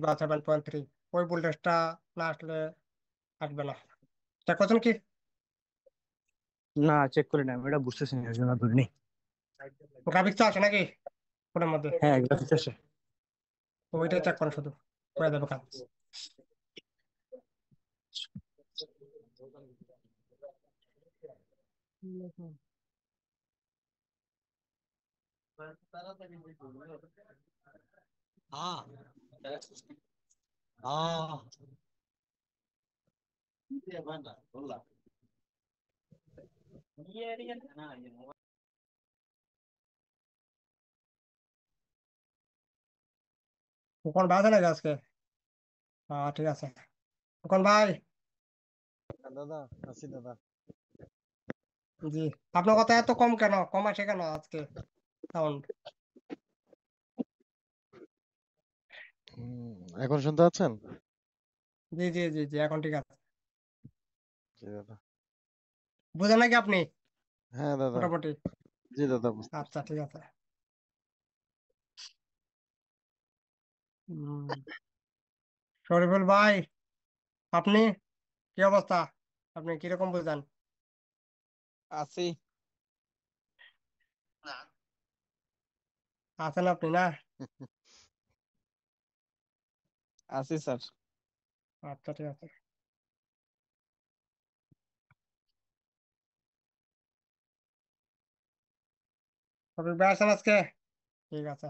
বা 7.3, ওই ভোল্টেজটা না আসলে আসবে না। চেক করছেন কি? না, চেক করি না, আমি এটা বুঝতেছি না, এর জন্য ধরিনি। গ্রাফিক্স আছে নাকি ফোনের মধ্যে? হ্যাঁ, গ্রাফিক্স আছে। তো ওইটাই চেক করেন শুধু, হয়ে যাবে কাজ। কোন ভাই আছে নাকি আজকে? ঠিক আছে। কোন ভাই? দাদা, আছি দাদা। জি। আপনার কথা এত কম কেন, কম আসে কেন আজকে সাউন্ড? এখন শুনতে পাচ্ছেন? জি জি জি জি, এখন ঠিক আছে। জি দাদা। বুঝেন নাকি আপনি? হ্যাঁ দাদা। মোটামুটি। জি দাদা, বুঝতে আচ্ছা পারছি। ঠিক আছে। হম। শরীফুল ভাই, আপনি কি অবস্থা? আপনি কিরকম বুঝেন? আছি। আছেন আপনি না? আছি স্যার। আচ্ছা ঠিক আছে। শরীফ ভাই আছেন আজকে? ঠিক আছে।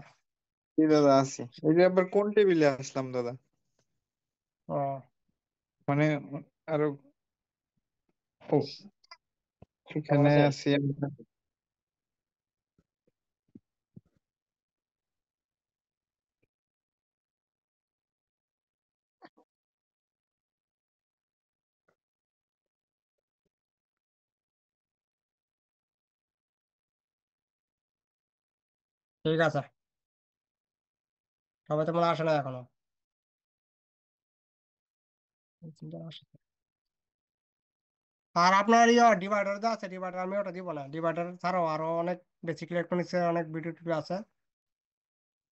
জি দাদা আছি। এই যে আবার কোন টেবিলে আসলাম দাদা? ও, মানে আরো, ও, এখানে আছি আমরা। ঠিক আছে। সবাই তো মনে হয় আসে না এখনো। আর আপনার ইয়ে ডিভাইডার যা আছে, ডিভাইডার আমি ওটা দিব না। ডিভাইডার ছাড়াও আরো অনেক বেসিক ইলেকট্রনিক্স এর অনেক ভিডিও টিডিও আছে,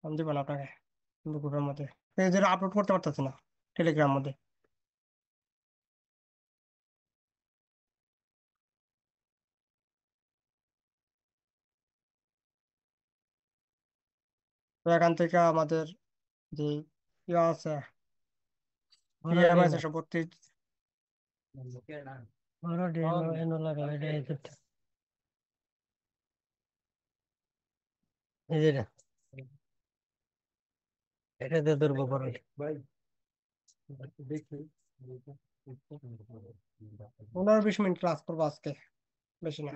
আমি দিব না আপনাকে গ্রুপের মধ্যে। এই যে আপলোড করতে পারতেছি না টেলিগ্রাম মধ্যে। তো এখান থেকে আমাদের যে ইয়ে আছে, পিএম আছে সব ভর্তি। এটাতে ধরবো পরে। 15-20 মিনিট ক্লাস করবো আজকে, বেশি না।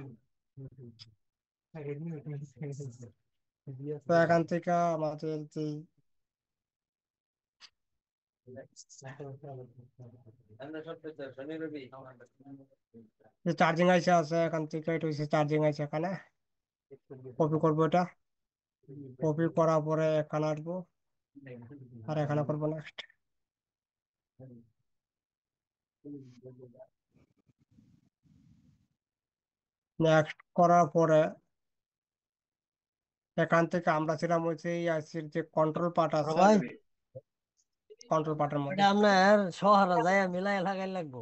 তো এখান থেকে আমাদের যে চার্জিং আইসা আছে, এখান থেকে এটা হচ্ছে চার্জিং আইসা, এখানে কপি করবো এটা। কপি করার পরে এখানে আসবো, আর এখানে করবো নেক্সট। নেক্সট করার পরে এখান থেকে আমরা ছিলাম হচ্ছে এই আইসির যে কন্ট্রোল পার্ট বড় আছে, ভাই, কন্ট্রোল পার্টের এটা মধ্যে। আপনার শহরে যায় মিলাই লাগাই লাগবো।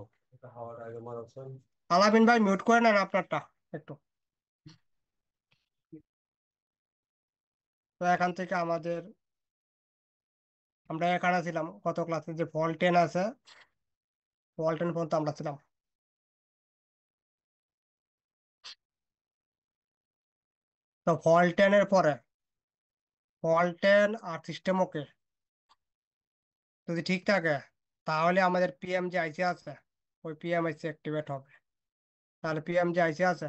আলামিন ভাই মিউট করে নেন আপনারটা একটু। তো এখান থেকে আমাদের, আমরা এখানে ছিলাম কত ক্লাসে, যে ফল 10 আছে, ফল 10 পর্যন্ত আমরা ছিলাম। তো ফল 10 এর পরে, ফল 10 আর সিস্টেম ওকে যদি ঠিক থাকে, তাহলে আমাদের পিএম যে আইসি আছে, ওই পিএম আইসি অ্যাক্টিভেট হবে। তাহলে পিএম যে আইসি আছে,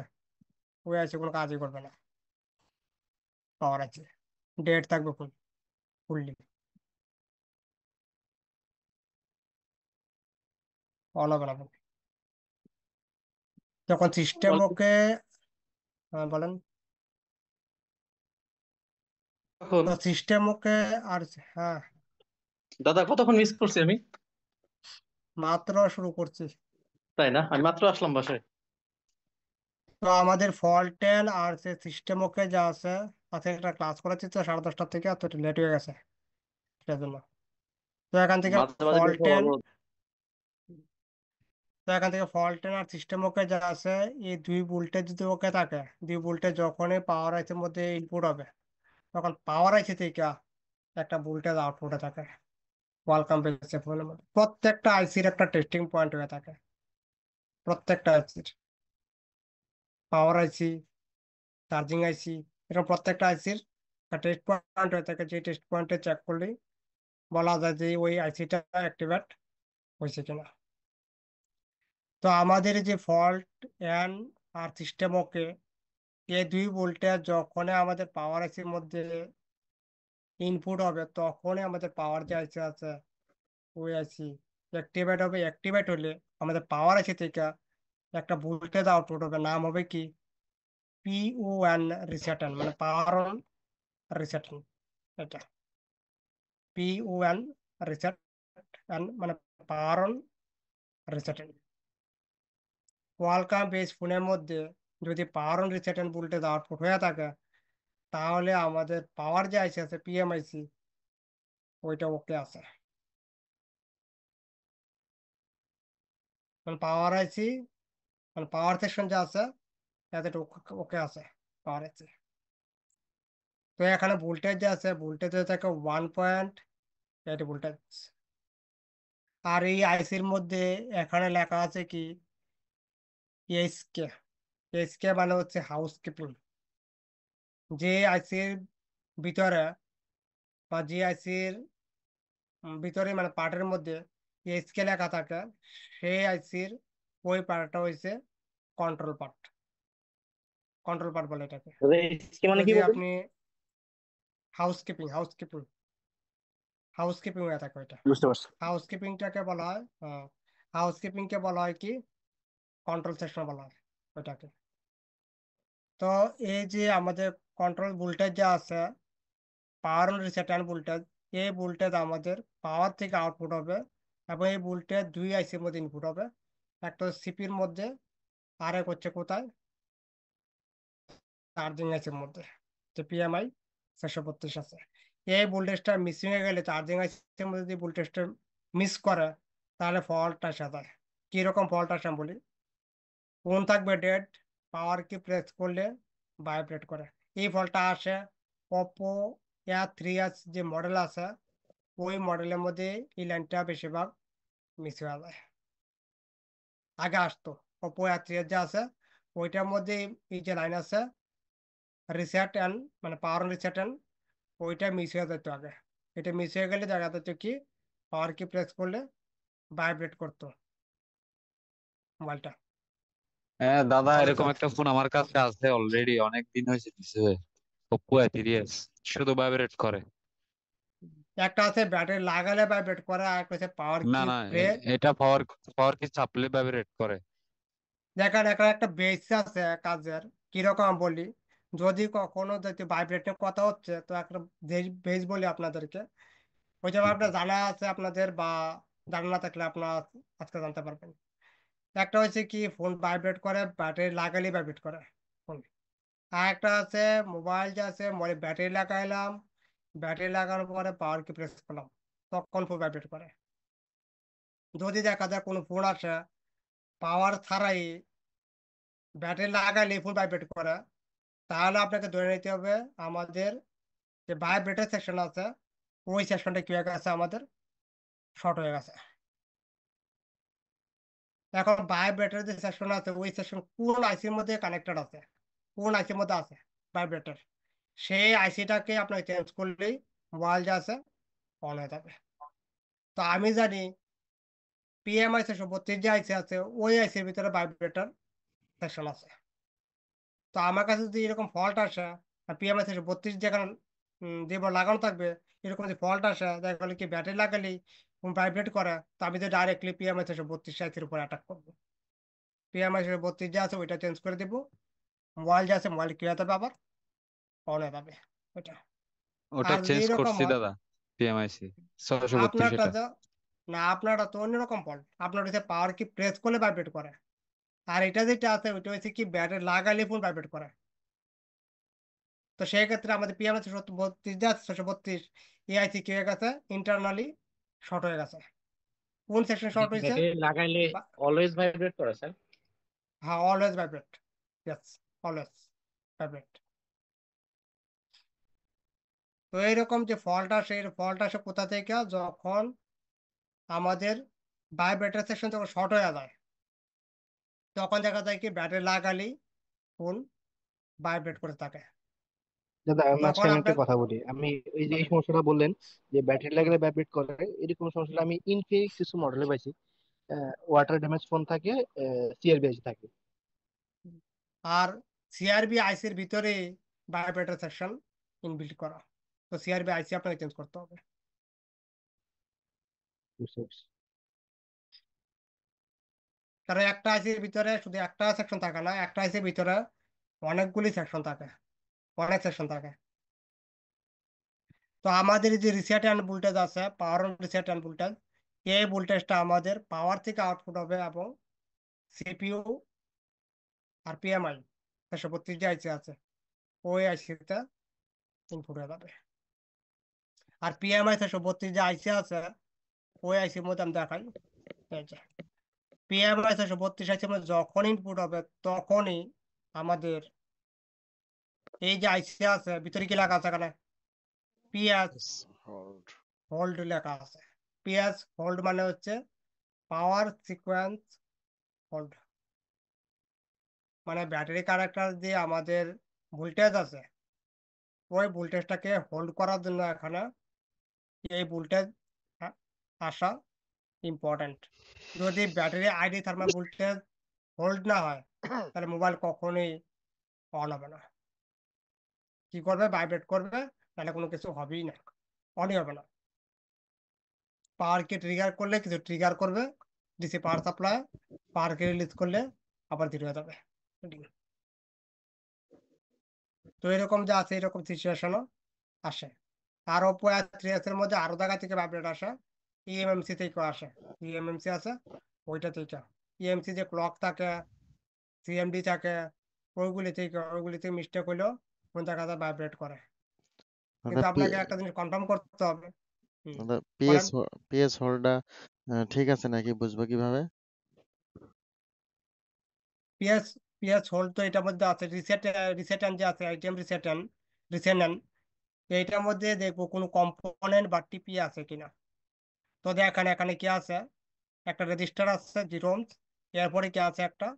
ওই আইসি কোনো কাজই করবে না। পাওয়ার আছে, ডেট থাকবে ফুললি অন হবে না। যখন সিস্টেম ওকে, বলেন। এখন তো সিস্টেম ওকে, আর হ্যাঁ, দাদা কতক্ষণ মিস করছি আমি? মাত্র শুরু করছি। তাই না? আমি মাত্র আসলাম বাসায়। তো আমাদের ফল 10 আর সে সিস্টেম ওকে যা আছে, আজকে একটা ক্লাস করেছি তো 10:30 থেকে, তো লেট হয়ে গেছে সেটার জন্য। তো এখান থেকে মাঝে মাঝে ফল্ট নেটওয়ার্ক টেন অবরোধ। তো এখান থেকে ফল্ট টেন আর সিস্টেম ওকে যা আছে, এই দুই ভোল্টেজ যদি ওকে থাকে, দুই ভোল্টেজ যখনই পাওয়ার আইসির মধ্যে ইনপুট হবে, তখন পাওয়ার আইসি থেকে একটা ভোল্টেজ আউটপুটে থাকে। ওয়েলকাম বেসে ফোনের মধ্যে প্রত্যেকটা আইসির একটা টেস্টিং পয়েন্ট হয়ে থাকে। প্রত্যেকটা আইসির পাওয়ার আইসি, চার্জিং আইসি, এরকম প্রত্যেকটা আইসির একটা টেস্ট পয়েন্ট হয়ে থাকে। যে টেস্ট পয়েন্টে চেক করলেই বলা যায় যে ওই আইসিটা অ্যাক্টিভেট হয়েছে কিনা। তো আমাদের যে ফল্ট এন আর সিস্টেম ওকে, এই দুই ভোল্টেজ যখন আমাদের পাওয়ার আইসির মধ্যে ইনপুট হবে, তখনই আমাদের পাওয়ার যে আইসি আছে ওই আইসি অ্যাক্টিভেট হবে। অ্যাক্টিভেট হলে আমাদের পাওয়ার আইসি থেকে একটা ভোল্টেজ আউটপুট হবে, নাম হবে কি পিওএন রিসেটন, মানে পাওয়ার অন রিসেটন। এটা পিওএন রিসেট মানে পাওয়ার অন রিসেটন। কোয়ালকাম বেস ফোনের মধ্যে যদি পাওয়ার অন রিসেটন ভোল্টেজ আউটপুট হয়ে থাকে, তাহলে আমাদের পাওয়ার যে আইসি আছে পিএমআইসি, ওইটা ওকে আছে। মানে পাওয়ার আইসি, মানে পাওয়ার সেকশন যে আছে এতে ওকে আছে পাওয়ার আইসি। তো এখানে ভোল্টেজ যে আছে, ভোল্টেজ থাকে 1.8 ভোল্টেজ। আর এই আইসির মধ্যে এখানে লেখা আছে কি এসকে। এসকে মানে হচ্ছে হাউস কিপিং। যে আইসির ভিতরে বা যে আইসির ভিতরে মানে পার্টের মধ্যে এসকে লেখা থাকে, সেই আইসির ওই পার্টটা হয়েছে কন্ট্রোল পার্ট। কন্ট্রোল পার্ট বলে এটাকে। কি মানে কি যদি বলবেন? আপনি হাউস কিপিং হয়ে থাকে ওইটা। বুঝতে পারছি। হাউসকিপিংটাকে বলা হয়, হাউসকিপিংকে বলা হয় কি কন্ট্রোল সেকশন বলা হয় ওইটাকে। তো এই যে আমাদের কন্ট্রোল ভোল্টেজ যা আছে, পাওয়ার রিসেটন ভোল্টেজ, এই ভোল্টেজ আমাদের পাওয়ার থেকে আউটপুট হবে, এবং এই ভোল্টেজ দুই আইসির মধ্যে ইনপুট হবে। একটা সিপির মধ্যে, আর এক হচ্ছে কোথায় চার্জিং আইসির মধ্যে, যে পিএমআই 632 আছে। এই ভোল্টেজটা মিসিং হয়ে গেলে, চার্জিং আইসির মধ্যে যদি ভোল্টেজটা মিস করে, তাহলে ফল্ট আসা যায়। কিরকম ফল্ট আসে আমি বলি। ফোন থাকবে ডেড, পাওয়ার কি প্রেস করলে ভাইব্রেট করে, এই ফল্টটা আসে ওপো A3s যে মডেল আছে, ওই মডেলের মধ্যে এই লাইনটা বেশিরভাগ মিস হয়ে যায়। আগে আসতো ওপো A3s যে আছে, ওইটার মধ্যে এই যে লাইন আছে রিসেট অ্যান্ড মানে পাওয়ার রিসেট অ্যান্ড, ওইটা মিস হয়ে যেত আগে। এটা মিস হয়ে গেলে দেখা যাচ্ছে কি পাওয়ার কি প্রেস করলে ভাইব্রেট করতো মোবাইলটা। হ্যাঁ দাদা, তাহলে এরকম একটা ফোন আমার কাছে আছে অলরেডি, অনেক দিন হয়েছে দিছে। ওপ্পো A3s শুধু ভাইব্রেট করে। একটা আছে ব্যাটারি লাগালে ভাইব্রেট করে, আর একটা হচ্ছে পাওয়ার না কি না, প্রে। এটা পাওয়ার পাওয়ার কি চাপলে ভাইব্রেট করে। দেখেন এখানে একটা বেস আছে কাজের, কিরকম বলি। যদি কখনো যদি ভাইব্রেটের কথা হচ্ছে, তো একটা বেস বলি আপনাদেরকে। ওই যে আপনার জানা আছে আপনাদের, বা জানা না থাকলে আপনার আজকে জানতে পারবেন। একটা হচ্ছে কি ফোন ভাইব্রেট করে ব্যাটারি লাগালে ভাইব্রেট করে ফোন। আর একটা আছে মোবাইল যে আছে, ব্যাটারি লাগাইলাম, ব্যাটারি লাগানোর পরে পাওয়ার কি প্রেস করলাম, তখন ফোন ভাইব্রেট করে। যদি দেখা যায় কোনো ফোন আসে পাওয়ার ছাড়াই ব্যাটারি লাগালে ফোন ভাইব্রেট করে, তাহলে আপনাকে ধরে নিতে হবে আমাদের যে ভাইব্রেটর সেকশন আছে, ওই সেকশনটা কি হয়ে গেছে, আমাদের শর্ট হয়ে গেছে। এখন ভাইব্রেটর যে সেকশন আছে, ওই সেকশন কোন আইসির মধ্যে কানেক্টেড আছে, কোন আইসির মধ্যে আছে ভাইব্রেটর, সেই আইসিটাকে আপনাকে চেঞ্জ করলেই মোবাইল যে আছে অন হয়ে যাবে। তো আমি জানি পিএমআই 632 যে আইসি আছে, ওই আইসির ভিতরে ভাইব্রেটর সেকশন আছে। তো আমার কাছে যদি এরকম ফল্ট আসে, পিএমআই 632 যেখানে যে বোর্ড লাগানো থাকবে, এরকম যদি ফল্ট আসে, দেখা গেলো কি ব্যাটারি লাগালেই ভাইব্রেট করে, তো আমি তো ডাইরেক্টলি পিএমআই 632 সাইজের উপর অ্যাটাক করবো। পিএমআই 632 যে আছে ওইটা চেঞ্জ করে দিব, মোবাইল যে আছে মোবাইল কি হয়ে যাবে, আবার অন হয়ে যাবে ওইটা। ওটা আর যদি চেঞ্জ এরকম করছি হয় দাদা, PMIC 632 আপনারটা এটা। না, আপনারটা তো অন্যরকম ফল্ট। আপনার হচ্ছে পাওয়ার কি প্রেস করলে ভাইব্রেট করে, আর এটা যেটা আছে ওইটা হচ্ছে কি ব্যাটারি লাগালে ফোন ভাইব্রেট করে। তো সেই ক্ষেত্রে আমাদের পিএমএস 632 632 এআইসি কি হয়ে গেছে ইন্টারনালি শর্ট হয়ে গেছে। কোন সেকশন শর্ট হয়েছে? ব্যাটারি লাগাইলে বা- অলওয়েজ ভাইব্রেট করে স্যার? হ্যাঁ, always vibrate. Yes, always vibrate. তো এইরকম যে ফল্ট আসে, এই ফল্ট আসে কোথা থেকে? যখন আমাদের ভাইব্রেটর সেকশন যখন শর্ট হয়ে যায়, তখন দেখা যায় কি ব্যাটারি লাগালেই ফোন ভাইব্রেট করে থাকে। দাদা আমি তখন মাঝখানে একটা আপনার কথা বলি। আমি এই যে এই সমস্যাটা বললেন যে ব্যাটারি লাগলে ভাইব্রেট করে, এরকম সমস্যাটা আমি ইনফিনিক্স কিছু মডেলে পাইছি। ওয়াটার ড্যামেজ ফোন থাকে, সিআরবিএস থাকে। আর সিআরবি আইসির ভিতরে ভাইব্রেটর সেকশন ইনবিল্ট করা, তো সিআরবি আইসি আপনাকে চেঞ্জ করতে হবে। বুঝতে পারছি। কারণ একটা আইসির ভিতরে শুধু একটা সেকশন থাকে না, একটা আইসির ভিতরে অনেকগুলি সেকশন থাকে, অনেক সেকশন থাকে। তো আমাদের যে রিসেট অ্যান্ড ভোল্টেজ আছে, power on reset and voltage, এই ভোল্টেজটা আমাদের পাওয়ার থেকে আউটপুট হবে এবং সিপিইউ আর পিএমআই 432 যে আইসি আছে ওই আইসিতে ইনপুট হয়ে যাবে। আর পিএমআই 432 যে আইসি আছে ওই আইসির মধ্যে আমি দেখাই, এই যে পিএমআই 432 আইসির মধ্যে যখন ইনপুট হবে তখনই আমাদের এই যে আইসি আছে ভিতরে কি লেখা আছে এখানে? PS hold. হোল্ড লেখা আছে। পিএস হোল্ড মানে হচ্ছে পাওয়ার সিকোয়েন্স হোল্ড, মানে ব্যাটারি কানেক্টর দিয়ে আমাদের ভোল্টেজ আছে, ওই ভোল্টেজটাকে হোল্ড করার জন্য এখানে এই ভোল্টেজ আসা ইম্পর্টেন্ট। যদি battery ID thermal voltage hold না হয় তাহলে মোবাইল কখনোই অন হবে না। কি করবে? ভাইব্রেট করবে, তাহলে কোনো কিছু হবেই না, অনই হবে না। পাওয়ারকে ট্রিগার করলে কিছু ট্রিগার করবে, ডিসি পাওয়ার সাপ্লাই, পাওয়ারকে রিলিজ করলে আবার ধীরে হয়ে যাবে। তো এরকম যে আছে এরকম সিচুয়েশনও আসে। আর ওপো আর 3s এর মধ্যে আরো জায়গা থেকে ভাইব্রেট আসে, ইএমএমসি থেকে আসে। ইএমএমসি আছে ওইটা থেকে, ইএমসি যে ক্লক থাকে, সিএমডি থাকে, ওইগুলি থেকে মিস্টেক হইলেও কোন জায়গাটা ভাইব্রেট করে। দাদা কিন্তু আপনাকে একটা জিনিস কনফার্ম করতে হবে। দাদা বলেন। পিএস হোল্ডটা ঠিক আছে নাকি বুঝবো কিভাবে? পিএস পিএস হোল্ড তো এটার মধ্যে আছে, রিসেট যে আছে, আইটেম রিসেট এইটার মধ্যে দেখবো কোনো কম্পোনেন্ট বা টিপি আছে কিনা। তো দেখেন এখানে কি আছে, একটা রেজিস্টার আছে 0 ohms, এরপরে কি আছে, একটা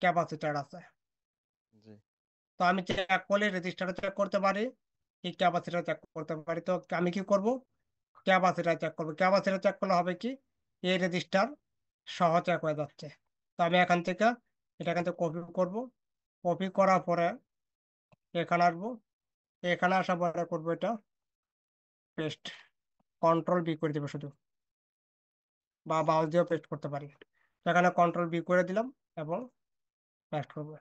ক্যাপাসিটার আছে। জি। তো আমি চেক করলে রেজিস্টার চেক করতে পারি, কি ক্যাপাসিটার চেক করতে পারি। তো আমি কি করব? ক্যাপাসিটার চেক করবো। ক্যাপাসিটার চেক করলে হবে কি, এই রেজিস্টার সহ চেক হয়ে যাচ্ছে। তো আমি এখান থেকে কপি করব, কপি করার পরে এখানে আসবো, এখানে আসার পরে করবো এটা পেস্ট, কন্ট্রোল বি করে দেবো শুধু, বা মাউস দিয়েও পেস্ট করতে পারি। তো এখানে কন্ট্রোল বি করে দিলাম এবং নেক্সট করবো।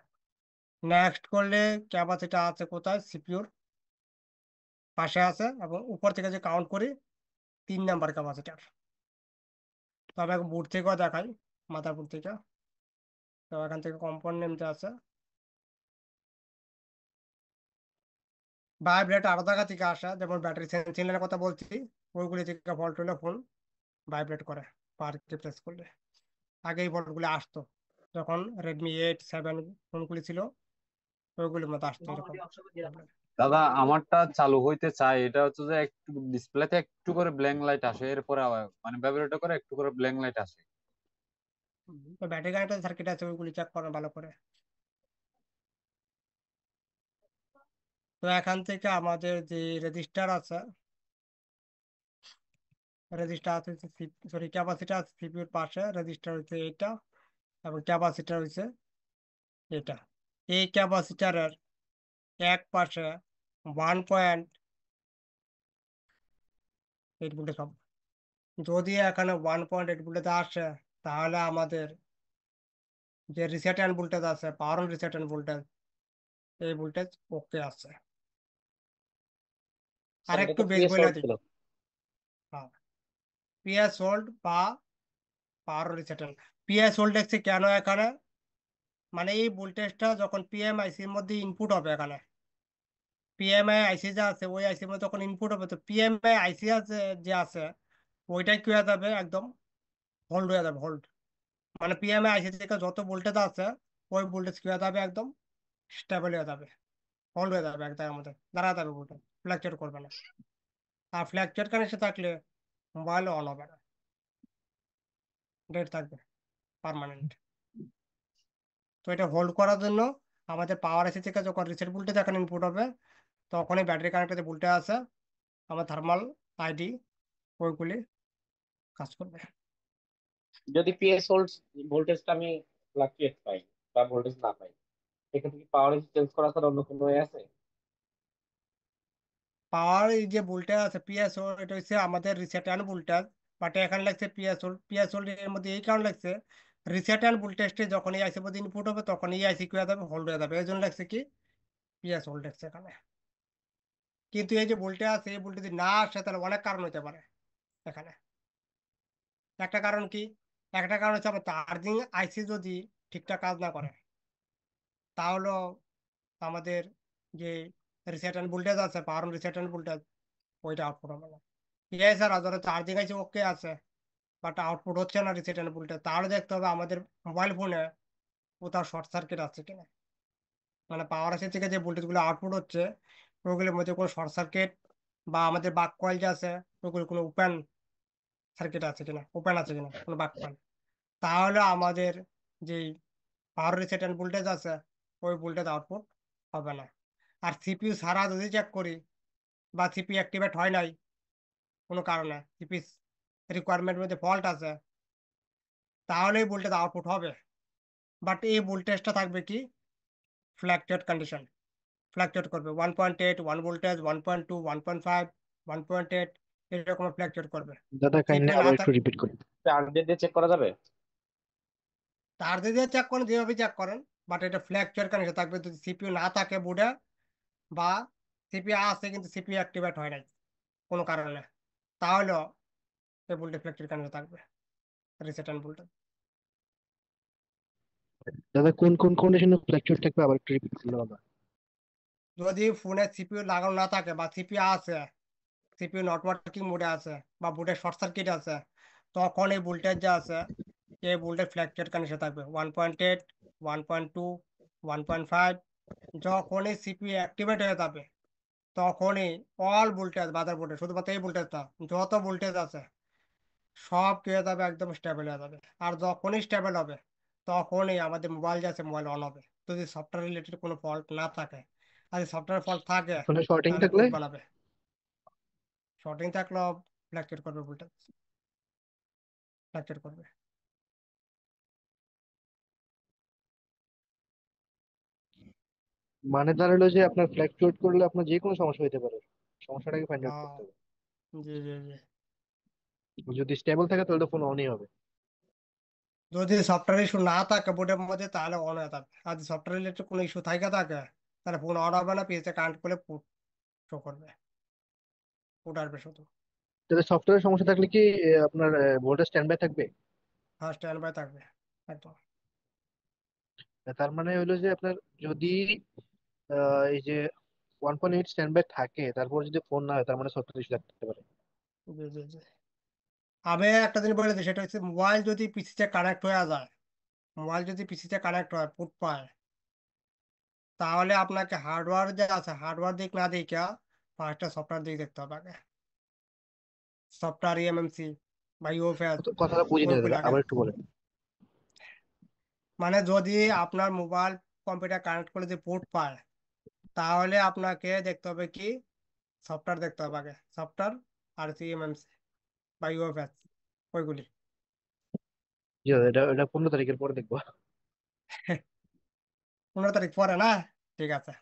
নেক্সট করলে ক্যাপাসিটি আছে কোথায়? সিপিইউর পাশে আছে, এবং উপর থেকে যে কাউন্ট করি 3 নাম্বার ক্যাপাসিটার। তো আমি বুট থেকেও দেখাই, মাদারবোর্ড থেকে। তো এখান থেকে কম্পোনেন্ট নেমতে আছে, ভাইব্রেট আরো জায়গা থেকে আসা, যেমন ব্যাটারি সেন্সিংয়ের কথা বলছি, ওইগুলি থেকে ফল্ট হলে ফোন ভাইব্রেট করে পাওয়ারকে প্রেস করলে। আগে এই ফল্টগুলি আসতো যখন Redmi 8 7 ফোনগুলি ছিল, ওইগুলির মতো আসতো এরকম problem। দাদা আমারটা চালু হইতে চাই, এটা হচ্ছে যে একটু ডিসপ্লেতে একটু করে ব্ল্যাঙ্ক লাইট আসে, এরপরে মানে ব্যবহারটা করে একটু করে ব্ল্যাঙ্ক লাইট আসে। তো ব্যাটারি কানেক্টর সার্কিট আছে, ওইগুলি চেক করেন ভালো করে। তো এখান থেকে আমাদের যে রেজিস্টার আছে, সরি ক্যাপাসিটার আছে সিপিইউর পাশে, রেজিস্টার হচ্ছে এটা এবং ক্যাপাসিটার হচ্ছে এটা। এই ক্যাপাসিটারের এক পাশে 1.8 ভোল্টেজ হবে। যদি এখানে 1.8 ভোল্টেজ আসে, তাহলে আমাদের যে রিসেট অ্যান্ড ভোল্টেজ আছে, power on reset and voltage, এই ভোল্টেজ ওকে আছে। আর স্যার এটা একটু তো বেশ পিএস বলে হোল্ড দিই, ছিল। হ্যাঁ, পিএস হোল্ড বা power on reset. PS hold দেখছি কেন এখানে, মানে এই ভোল্টেজটা যখন পিএমআইসির মধ্যে ইনপুট হবে, এখানে পিএমআই আইসি যে আছে ওই আইসির মধ্যে তখন ইনপুট হবে, তো পিএমআই আইসি আছে যে আছে ওইটাই কি হয়ে যাবে, একদম হোল্ড হয়ে যাবে, হোল্ড। মানে পিএমএ আইসি থেকে যত ভোল্টেজ আছে ওই ভোল্টেজ কি হয়ে যাবে, একদম স্টেবল হয়ে যাবে, হোল্ড হয়ে যাবে, এক জায়গার মধ্যে দাঁড়া যাবে, ভোল্টেজ ফ্ল্যাকচুয়েট করবে না। আর ফ্ল্যাকচুয়েট কানেকশন থাকলে মোবাইল অন হবে না, ডেট থাকবে পার্মানেন্ট। তো এটা হোল্ড করার জন্য আমাদের পাওয়ার এসি থেকে যখন রিসেট ভোল্টেজ এখন ইনপুট হবে, তখনই ব্যাটারি কানেক্টেড যে ভোল্টেজ আছে আমার থার্মাল আইডি ওইগুলি কাজ করবে। যদি পিএস ভোল্টেজটা আমি ফ্লাকচুয়েট পাই বা ভোল্টেজ না পাই, সেক্ষেত্রে কি পাওয়ার চেঞ্জ করা ছাড়া অন্য কোনো ওয়ে আছে? পাওয়ার এই যে ভোল্টেজ আছে পিএসও, এটা হচ্ছে আমাদের রিসেট অ্যান্ড ভোল্টেজ, বাট এখানে লাগছে পিএসও। পিএসও এর মধ্যে এই কারণে লাগছে, রিসেট অ্যান্ড ভোল্টেজটি যখন এই আইসির মধ্যে ইনপুট হবে তখন এই আইসি কি হয়ে যাবে, হোল্ড হয়ে যাবে, এই জন্য লাগছে কি পিএস হোল্ড লাগছে এখানে। কিন্তু এই যে ভোল্টেজ আছে এই ভোল্টেজ যদি না আসে তাহলে অনেক কারণ হতে পারে এখানে। একটা কারণ কি, একটা কারণ হচ্ছে আমার চার্জিং আইসি যদি ঠিকঠাক কাজ না করে, তাহলে আমাদের যে রিসেট অ্যান্ড ভোল্টেজ আছে, পাওয়ার রিসেট অ্যান্ড ভোল্টেজ, ওইটা আউটপুট হবে না। ঠিক আছে স্যার, ধরো চার্জিং আইসি ওকে আছে বাট আউটপুট হচ্ছে না রিসেট অ্যান্ড ভোল্টেজ, তাহলে দেখতে হবে আমাদের মোবাইল ফোনে কোথাও শর্ট সার্কিট আছে কিনা। মানে পাওয়ার আইসি থেকে যে ভোল্টেজ গুলো আউটপুট হচ্ছে ওগুলোর মধ্যে কোনো শর্ট সার্কিট, বা আমাদের বাক কয়েল যে আছে ওগুলো কোনো ওপেন সার্কিট আছে কিনা, ওপেন আছে কিনা কোনো বাক কয়েল, তাহলে আমাদের যে পাওয়ার রিসেট অ্যান্ড ভোল্টেজ আছে ওই ভোল্টেজ আউটপুট হবে না। আর সিপিইউ ছাড়া যদি চেক করি বা সিপিইউ অ্যাক্টিভেট হয় নাই কোনো কারণে, সিপি রিকোয়ারমেন্টের মধ্যে ফল্ট আছে, তাহলে এই ভোল্টেজ আউটপুট হবে। বাট এই ভোল্টেজটা থাকবে কি ফ্ল্যাকচুয়েট কন্ডিশন, ফ্ল্যাকচুয়েট করবে 1.8, 1 ভোল্টেজ, 1.2, 1.5, 1.8, এরকম ফ্ল্যাকচুয়েট করবে। দাদা কাইন্ডলি সিপিইউ না আবার একটু থাক, রিপিট করুন। চার্জার দিয়ে চেক করা যাবে? তার দিয়ে চেক করেন যেভাবে চেক করেন, বাট এটা ফ্ল্যাকচুয়েট কন্ডিশন থাকবে যদি সিপিইউ না থাকে বোর্ডে, বা সিপিইউ আছে কিন্তু সিপিইউ অ্যাক্টিভেট হয় নাই কোনো কারণে, তাহলে এই ভোল্টেজ ফ্ল্যাকচুয়েট কন্ডিশন থাকবে, রিসেট অ্যান্ড ভোল্টেজ। দাদা কোন কোন কন্ডিশনে ফ্ল্যাকচুয়েট থাকবে আবার একটু রিপিট করলে দাদা। যদি ফোনে সিপিইউ লাগানো না থাকে বা সিপিইউ আছে, সিপিইউ নট ওয়ার্কিং মোডে আছে বা বোর্ডে শর্ট সার্কিট আছে, তখন এই ভোল্টেজ যা আছে এই ভোল্টেজ ফ্ল্যাকচুয়েট কন্ডিশন থাকবে 1.8, 1.2, 1.5। যখনই সিপিইউ অ্যাক্টিভেট হয়ে যাবে তখনই অল ভোল্টেজ বাজার বোর্ডে, শুধুমাত্র এই ভোল্টেজ না, যত ভোল্টেজ আছে সব কি হয়ে যাবে, একদম স্টেবল হয়ে যাবে। আর যখনই স্টেবল হবে তখনই আমাদের মোবাইল যে আছে মোবাইল অন হবে, যদি সফটওয়্যার রিলেটেড কোনো ফল্ট না থাকে। আর যদি সফটওয়্যার ফল্ট থাকে ফোনে শর্টিং তাহলে থাকলে বুট বানাবে, শর্টিং থাকলেও ফ্ল্যাকচুয়েট করবে, ভোল্টেজ ফ্ল্যাকচুয়েট করবে। মানে দাঁড়ালো যে আপনার ফ্ল্যাকচুয়েট করলে আপনার যে কোনো সমস্যা হতে পারে, সমস্যাটাকে ফাইন্ড আউট হ্যাঁ, করতে হবে। জি জি জি। যদি স্টেবল থাকে তাহলে তো ফোন অনই হবে। যদি সফটওয়্যার ইস্যু না থাকে বোর্ডের মধ্যে তাহলে অন হয়ে থাকবে, আর যদি সফটওয়্যার রিলেটেড কোনো ইস্যু থাকে তাহলে ফোন অন হবে না, পিএসএ কানেক্ট করলে পুট শো করবে, পুট আসবে শুধু। তাহলে সফটওয়্যার সমস্যা থাকলে কি আপনার ভোল্টেজ স্ট্যান্ড বাই থাকবে? হ্যাঁ, স্ট্যান্ড বাই থাকবে একদম। তার মানে হলো যে আপনার যদি এই যে 1.8 স্ট্যান্ড বাই থাকে তারপর যদি ফোন না হয় তার মানে সফটওয়্যার ইস্যু থাকতে পারে। জি জি জি। আমি একটা জিনিস বলে দিই, সেটা হচ্ছে মোবাইল যদি পিসিতে কানেক্ট হয়ে যায়, মোবাইল যদি পিসিতে কানেক্ট হয় পুট পায়, তাহলে আপনাকে হার্ডওয়্যার যে আছে হার্ডওয়্যার দিক না দিকে ফার্স্টে সফটওয়্যার দিক দেখতে হবে আগে, সফটওয়্যার ইএমএমসি বা ইউএফএস কথাটা বুঝিনি ওইগুলো দাদা, আগে। আবার একটু বলেন। মানে যদি আপনার মোবাইল কম্পিউটার কানেক্ট করে যদি পোর্ট পায়, তাহলে আপনাকে দেখতে হবে কি সফটওয়্যার দেখতে হবে আগে, সফটওয়্যার আর সিএমএমসি বা ইউএফএস ওইগুলি। জি দাদা, এটা এটা 15 তারিখের পরে দেখবো। 15 তারিখ পরে না, ঠিক আছে।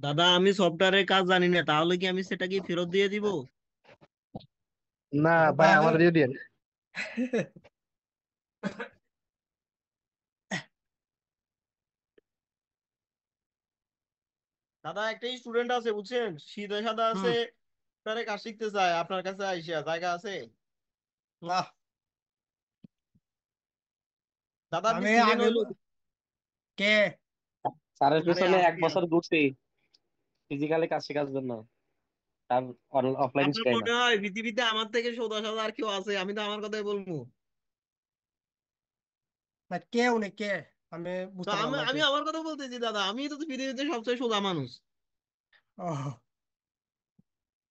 দাদা আমি সফটওয়্যারের কাজ জানি না, তাহলে কি আমি সেটা কি ফেরত দিয়ে দিব? না ভাই, তাহলে আমার দিয়ে দিন। দাদা একটা স্টুডেন্ট আছে বুঝছেন, সিধা সাদা আছে, হুম, সফটওয়্যারে কাজ শিখতে চায়, আপনার কাছে আইসা জায়গা আছে? না দাদা আপনি আমি ছিলেন আগে হইলো? কে, স্যারের আরে পিছনে এক আজকে বছর ঘুরছি ফিজিক্যালি কাজ শেখার জন্য। তার অফলাইন আপনার শিখাই না। মনে হয় পৃথিবীতে আমার থেকে সোজা সাজা আর কেউ আছে? আমি তো আমার কথাই বলবো। না, কে উনি কে? আমি তো বুঝতে পারলাম আমি না আমি কে। আমার কথা বলতেছি দাদা, আমি তো পৃথিবীতে সবচেয়ে সোজা মানুষ। ও,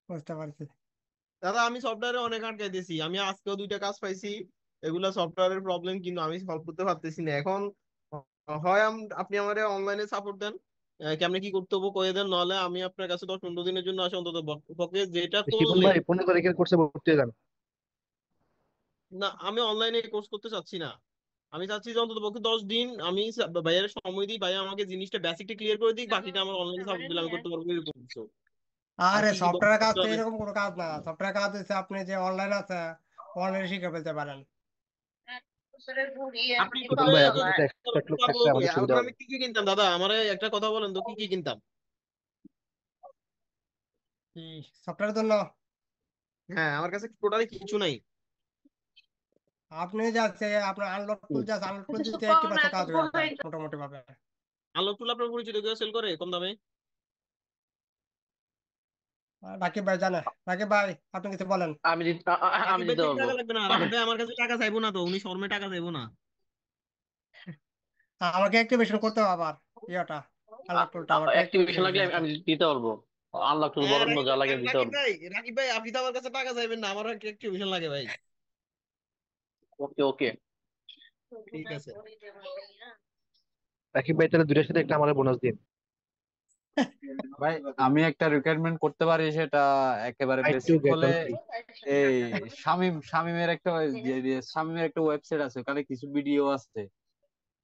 বুঝতে পারছি। দাদা আমি সফটওয়্যারে অনেক আটকাই দিয়েছি, আমি আজকেও 2টা কাজ পাইছি। এগুলা সফটওয়্যারের প্রবলেম, কিন্তু আমি সলভ করতে পারতেছি না এখন। হয় আপনি আমারে অনলাইনে সাপোর্ট দেন, কেমনে কি করতে হবে কয়ে দেন, নাহলে আমি আপনার কাছে 10-15 দিনের জন্য আসি অন্তত পক্ষে, যেটা শিপন করলে। ভাই 15 তারিখের কোর্সে ভর্তি হয়ে যান। না, আমি অনলাইনে কোর্স করতে চাচ্ছি না। আমি চাচ্ছি যে অন্তত পক্ষে 10 দিন আমি ভাইয়ের সময় দিই, ভাইয়া আমাকে জিনিসটা বেসিকটা ক্লিয়ার করে দিক, বাকিটা আমার অনলাইনে সাপোর্ট দিলে আমি করতে পারবো এরকম কিছু। আর আরে কি কি সফটওয়্যার কাজ করতে তো হবে? এরকম কোনো কাজ না। সফটওয়্যার কাজ হচ্ছে আপনি যে অনলাইন আছে, অনলাইনে শিখে ফেলতে পারেন। আপনি শিপন করলে ভাই তো আপনার মতো এক্সপার্ট লোক পারবো। থাকলে আমাদের সুবিধা এখন হবে। আমি কি কি কিনতাম দাদা, আমার একটা কথা বলেন তো, কি কি কিনতাম? কি সফটওয়্যারের জন্য? হ্যাঁ, আমার কাছে টোটালি কিছু নাই। আপনি যাচ্ছে আপনার আনলক টুল যাচ্ছে, আনলক টুল দিতে 80% কাজ হবে আপনার মোটামুটি ভাবে। আলোক টুল আপনার পরিচিত কেউ সেল করে কম দামে? রাকিব ভাই জানে। রাকিব ভাই, আপনি কিছু বলেন। আমি রাকিব ভাই দিতে থেকে পারবো। টাকা লাগবে না, রাকিব ভাই আমার কাছে টাকা চাইবো না, তো উনি শর্মে টাকা চাইবো না। আমাকে অ্যাক্টিভেশন করতে হবে আবার, ইয়েটা আনলক টুলটা আমাকে অ্যাক্টিভেশন অ্যাক্টিভেশন লাগলে দিতে আমি হচ্ছে। আমি দিতে পারবো। আনলক টুল হ্যাঁ, বরাদ্দ রাকিব যা লাগে দিতে রাকিব পারবো। ভাই, রাকিব ভাই আপনি তো আমার কাছে টাকা চাইবেন না, আমার একটু মিশন লাগে ভাই। ওকে ওকে। ঠিক আছে। রাকিব ভাই তাহলে 2টার সাথে একটা আমার বোনাস দিন। ভাই আমি একটা রিকোয়ারমেন্ট করতে পারি, সেটা একেবারে ফাইট টু বেসিক গেট হলে অন ফ্রি। এই শামিমের একটা ওয়েবসাইট আছে, ওখানে কিছু ভিডিও আছে,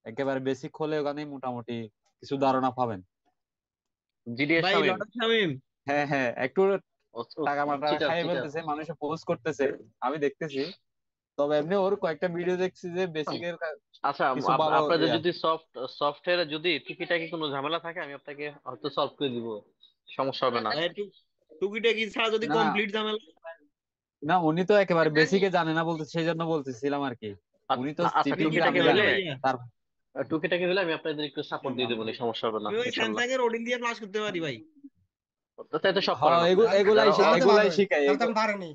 একেবারে বেসিক হলে ওখানে মোটামুটি কিছু ধারণা পাবেন। জিডিএস ভাই শামিম। লর্ড শামিম। হ্যাঁ হ্যাঁ, একটু টাকা মাটা চিটার খাইয়ে চিটার। ফেলতেছে, মানুষে পোস্ট করতেছে, আমি দেখতেছি। তবে এমনি ওর কয়েকটা ভিডিও দেখছি যে বেসিকের আচ্ছা, কিছু ভালো আপনাদের ইয়া। যদি সফটওয়্যারে যদি টুকিটাকি কোনো ঝামেলা থাকে আমি আপনাকে হয়তো সলভ করে দিব, সমস্যা হবে না। ভাই একটু টুকিটাকি ছাড়া যদি না কমপ্লিট ঝামেলা। না, উনি তো একেবারে বেসিকে জানে না বলতে, সেই জন্য বলতেছিলাম আর কি। উনি তো আচ্ছা, সিটিং কি টুকিটাকি জানে সমস্যা হইলে জানে ভাইয়া? তার। আমি আপনাদের একটু সাপোর্ট দিয়ে দেবো, সমস্যা হবে না আমি ওই ইনশাল্লাহ। স্যামসাং এর ওডিন দিয়ে ফ্লাশ করতে পারি ভাই। তাই তো সব করেন হ্যাঁ, আপনি। এগুলাই যারা তাহলে তো এগুলাই ভালোই, শিখায় তাহলে তো আমি পারিনি।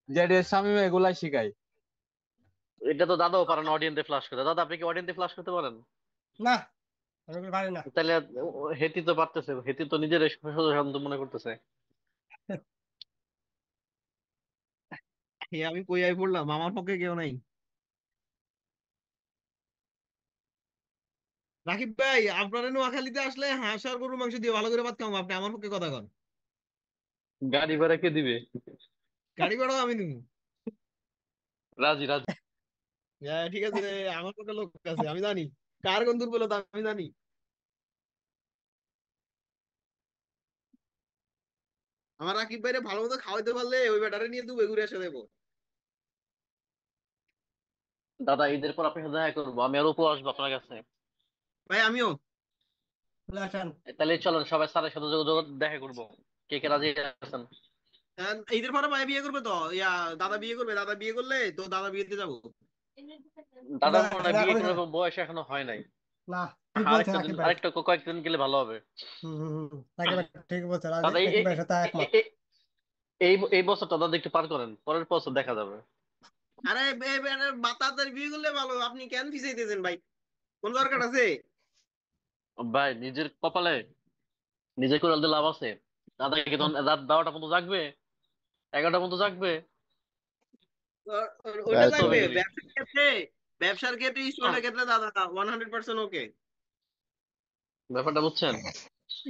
জেডিএস শামিম এগুলাই শিখায়। এটা তো দাদাও পারেন অডিয়েন্স দিয়ে ফ্লাশ করতে। দাদা আপনি কি অডিয়েন্স দিয়ে ফ্লাশ করতে পারেন? না, আমি এগুলো পারি না। তাহলে হেতি তো পারতেছে, হেতি তো নিজের শান্ত মনে করতেছে। আমি কই আই পড়লাম, আমার পক্ষে কেউ নাই। রাকিব ভাই, আপনারা নোয়াখালীতে আসলে হাঁস আর গরুর মাংস দিয়ে ভালো করে ভাত খাবো, আপনি আমার পক্ষে কথা কন। গাড়ি ভাড়া কে দিবে? গাড়ি ভাড়াও আমি নিবো। রাজি রাজি। হ্যাঁ ঠিক আছে রে, আমার পক্ষে লোক আছে, আমি জানি কার কোন দুর্বলতা আমি জানি। আমার রাকিব ভাইরে ভালো মতো খাওয়াইতে পারলে ওই ব্যাটারে নিয়ে দুবে ঘুরে এসে দেবো। দাদা ঈদের পর আপনার সাথে দেখা করবো, আমি আর উপর আসবো আপনার কাছে। ভাই আমিও। চলে আসেন। তাহলে চলেন সবাই স্যারের সাথে দেখা করবো। কে কে রাজি আছেন? ঈদের পরে ভাই বিয়ে করবে তো, ইয়া দাদা বিয়ে করবে, দাদা বিয়ে করলে তো দাদা বিয়েতে যাবো। দাদার না, মনে হয় না, বিয়ে এখনই করার বয়স এখনো হয় নাই। না, ঠিক বলছে রাকিব ভাই। আরেকটা কয়েকদিন গেলে ভালো হবে। রাকিব ভাই ঠিক বলছে, দাদা রাকিব ভাইয়ের সাথে একমত। এই এই বছরটা দাদা একটু পার করেন, পরের বছর দেখা যাবে। আরে তাড়াতাড়ি বিয়ে করলে ভালো, আপনি কেন ফিসাইতেছেন ভাই? কোন দরকার আছে? ভাই নিজের কপালে নিজে করে লাভ আছে। দাদাকে তখন রাত 12টা পর্যন্ত জাগবে, 11টা পর্যন্ত জাগবে, ওইটা সুস্থ থাকবে হয়ে গেলি। ব্যবসার ক্ষেত্রে স্টুডেন্টের ক্ষেত্রে দাদা 100% ওকে। ব্যাপারটা বুঝছেন?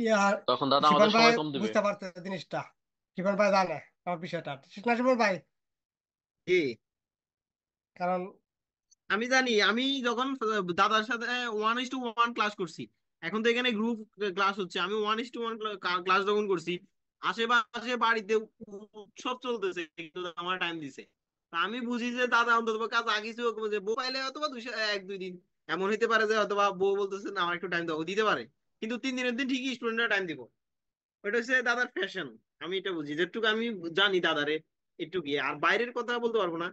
ইয়ার তখন দাদা শিপন আমাদের ভাই সময় কম দিবে। বুঝতে পারছে জিনিসটা। শিপন ভাই জানে আমার বিষয়টা, ঠিক না শিপন ভাই? কি? কারণ আমি জানি, আমি যখন দাদার সাথে 1:1 ক্লাস করছি, এখন তো এখানে গ্রুপ ক্লাস হচ্ছে, আমি 1:1 ক্লাস যখন করছি, আশেপাশে বাড়িতে উৎসব চলতেছে, কিন্তু আমার টাইম দিছে। তা আমি বুঝি যে দাদা অন্তত কাজ আগিয়েছে, যে বউ পাইলে হয়তো বা 1-2 দিন এমন হইতে পারে যে হয়তো বা বউ বলতেছে না আমার একটু টাইম দাও, দিতে পারে। কিন্তু 3 দিনের দিন ঠিকই স্টুডেন্টরা টাইম দিব। ওটা হচ্ছে দাদার ফ্যাশন। আমি এটা বুঝি, যেটুকু আমি জানি দাদারে একটু গিয়ে, আর বাইরের কথা বলতে পারবো না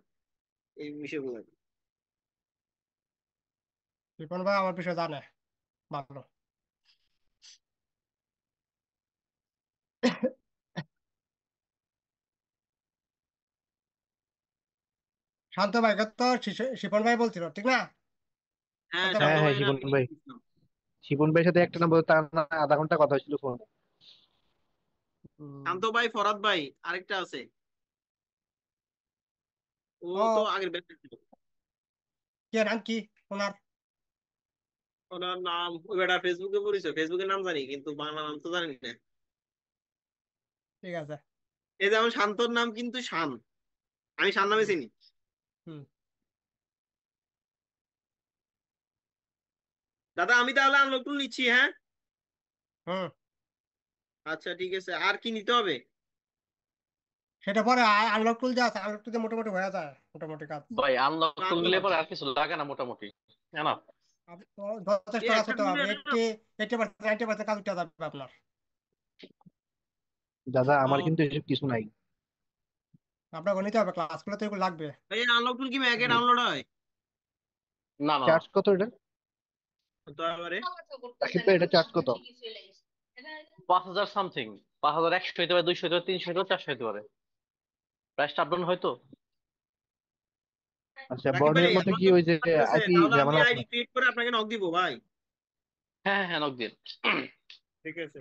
এই বিষয়গুলো। শিপন ভাই আমার বিষয় জানে ভালো। শান্ত ভাইকে তো শিপন ভাই বলছিল, ঠিক না? হ্যাঁ শান্ত ভাই। হ্যাঁ শান্ত হ্যাঁ, ভাই শিপন ভাই, শিপন ভাইয়ের সাথে একটা নম্বর তার না আধা ঘন্টা কথা হয়েছিল ফোনে। শান্ত ভাই, ফরাদ ভাই, আরেকটা আছে, ও তো ও আগের ব্যাচে ছিল। কে নাম কি ওনার? ওনার নাম, ওই বেটা ফেসবুকে পরিচয়, ফেসবুকের নাম জানি কিন্তু বাংলা নাম তো জানি না। ঠিক আছে। এই যেমন শান্তর নাম কিন্তু শান, আমি শান নামে হুম চিনি। হুম দাদা আমি তাহলে আনলক টুল নিচ্ছি, হ্যাঁ। হুম আচ্ছা ঠিক আছে, আর কি নিতে হবে? সেটা পরে আনলক টুল যা আছে, আনলক টুল মোটামুটি হয়ে যায়, মোটামুটি কাজ। ভাই আনলক না টুল তো নিলে পরে আর কিছু লাগে না মোটামুটি। না তো যথেষ্ট এই কাজ একটা হতে টুলে হবে, 80% 90% কাজ উঠে যাবে আপনার। দাদা আমার ও কিন্তু এসব কিছু নাই। আপনাকে নিতে হবে, ক্লাসগুলো তো এগুলো লাগবে। ভাই, আনলক টুল কি ম্যাকে ডাউনলোড হয়? না। চার্জ কত এটা? তো এবারে রাকিব ভাই এটা চার্জ কত? 5,000 সামথিং, 5,100 হইতে পারে, 200 হইতে পারে, 300 হইতে পারে, 400 হইতে পারে। প্রাইসটা আপডাউন হয়তো। আচ্ছা, রাকিব ভাই, বর্ণের মধ্যে আমার কি তো ওই যে লাগতেছে, আইপি তাহলে আমি ঝামেলা আছে আইডি নাকি? ক্রিয়েট করে আপনাকে নক দিব ভাই। হ্যাঁ হ্যাঁ হ্যাঁ, নক দিন। ঠিক আছে।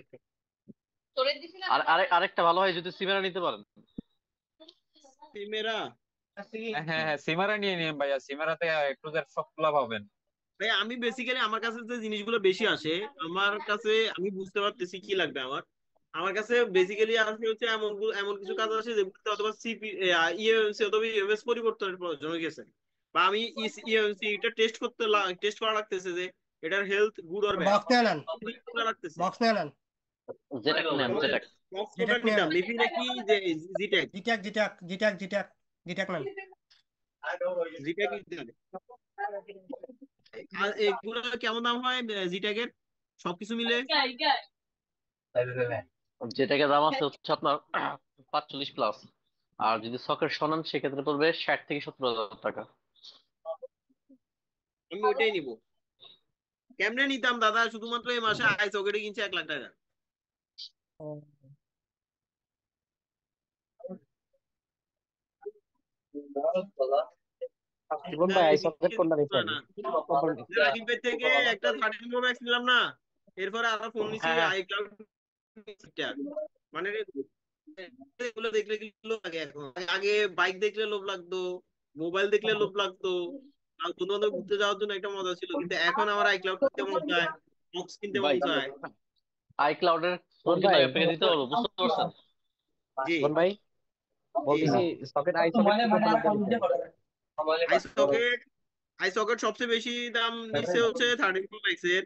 আর আরেকটা ভালো হয় যদি সিমেরা নিতে পারেন। মেরা হ্যাঁ হ্যাঁ হ্যাঁ, সিমারা নিয়ে নিন ভাইয়া, সিমারাতে একটু সবগুলা পাবেন। ভাই, আমি বেসিক্যালি আমার কাছে যে জিনিসগুলো বেশি আসে, আমার কাছে আমি বুঝতে পারতেছি কি লাগবে আমার। আমার কাছে বেসিক্যালি আসে হচ্ছে এমন এমন কিছু কাজ আছে যেগুলোতে অথবা সিপি ইএমসি অথবা ইএমএস পরিবর্তনের প্রয়োজন হয়ে গেছে, বা আমি ইএমসি এটা টেস্ট করা লাগতেছে যে এটার health good or bad, box নিয়ে নেন, লাগতেছে। বক্স নিয়ে নেন, যেটা নেন যেটা। বক্স জিটেক কোডটা নিয়ে নিতাম, নেন, লিপি নাকি যে জিটেক? জিটেক জিটেক জিটেক জিটেক জিটেক নেন। জিটেক নিতে হবে। আর এগুলো কেমন দাম হয় জিটেকের সবকিছু মিলে? যেটাকে দাম আছে হচ্ছে আপনার 45 প্লাস। আর যদি সকেট শোনান সেক্ষেত্রে পড়বে 60 থেকে 70 হাজার টাকা। আমি ওইটাই নিব। কেমনে নিতাম দাদা? শুধুমাত্র এই মাসে আই সকেটে কিনছি 1 লাখ টাকা। জীবন না, ভাই আই এই সকেট কোনটা না নিছেন? না, রাকিব ভাই থেকে একটা 13 প্রো ম্যাক্স নিলাম না, এরপরে আরো ফোন নিছি হ্যাঁ হ্যাঁ। I cloud. মানে এগুলো দেখলে কি লোভ লাগে এখন? আগে বাইক দেখলে লোভ লাগতো, মোবাইল দেখলে লোভ লাগতো, আর বন্ধু বান্ধব ঘুরতে যাওয়ার জন্য একটা মজা ছিল, কিন্তু এখন আমার আই ক্লাউড কিনতে মন চায়, বক্স কিনতে মন ভাই চায়। আইক্লাউডের ফোন জীবন কিন্তু ভাই, আমি আপনাকে দিতে পারবো, বুঝতে পারছেন? জি জীবন ভাই জি। বলতেছি সকেট আই সকেট কত মধ্যে নিছেন? আই সকেট আই সকেট সবচেয়ে বেশি দাম নিচ্ছে হচ্ছে 13 প্রো ম্যাক্স এর,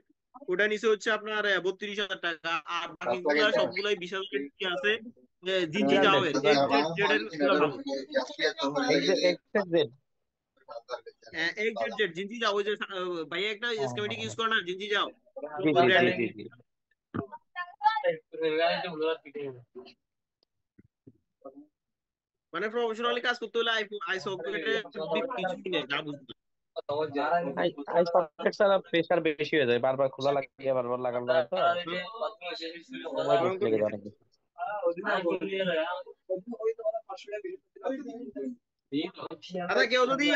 ওটা নিচে হচ্ছে আপনার 32,000 টাকা। আর বাকিগুলা সবগুলাই 20,000 কি আছে। জিনজি যাও এর এক্স জেড জেড এর গুলা ভালো। X Z. X Z Z Gen Z যাও, ওই যে ভাইয়া একটা স্কেমেটিক ইউজ করে না, জিনজি যাও জি জি জি ব্র্যান্ডের। জি জি। মানে প্রফেশনালি কাজ করতে হলে আই সকেটে কিছুই নেই, যা বুঝতে। আই আই সকেট ছাড়া প্রেসার বেশি হয়ে যায়, বারবার খোলা লাগে, বারবার লাগানো লাগে তো সময় বেশি ভয়ঙ্কর লেগে যায় কিছু। অনেক বেশি। আচ্ছা, কেউ যদি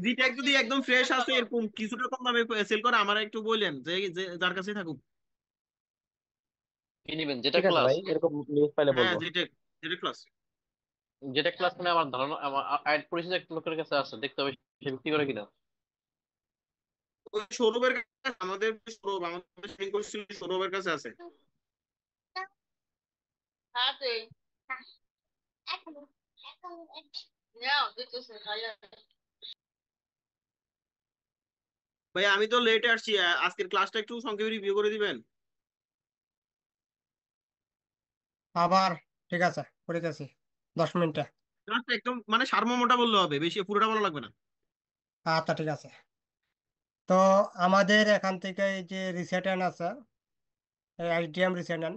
জিটেক যদি একদম ফ্রেশ আছে এরকম কিছুটা কম দামে সেল করে, আমার একটু বললেন যার কাছে থাকুক। কি নিবেন, যেটা ঠিক আছে ক্লাস? ভাই, এরকম নিউজ পাইলে হ্যাঁ বলবো। জিটেক, জিটেক প্লাস। যেটা ক্লাস মানে আমার ধারণা, আমার অ্যাড পরিচিত একটা লোকের কাছে আছে, দেখতে হবে সে বিক্রি করে কিনা। ওই সৌরভের কাছে, আমাদের সৌরভ আমাদের সেলিং করছিল, সৌরভের কাছে আছে। ভাই আমি তো লেটে আসছি, আজকের ক্লাসটা একটু সংক্ষেপে রিভিউ করে দিবেন। আবার ঠিক আছে, করিতেছি 10 মিনিটে। ক্লাসটা একদম মানে সারমর্মটা বললে হবে, বেশি পুরোটা বলা লাগবে না। আচ্ছা ঠিক আছে। তো আমাদের এখান থেকে এই যে রিসেটেন আছে, এইচডিএম রিসেটেন,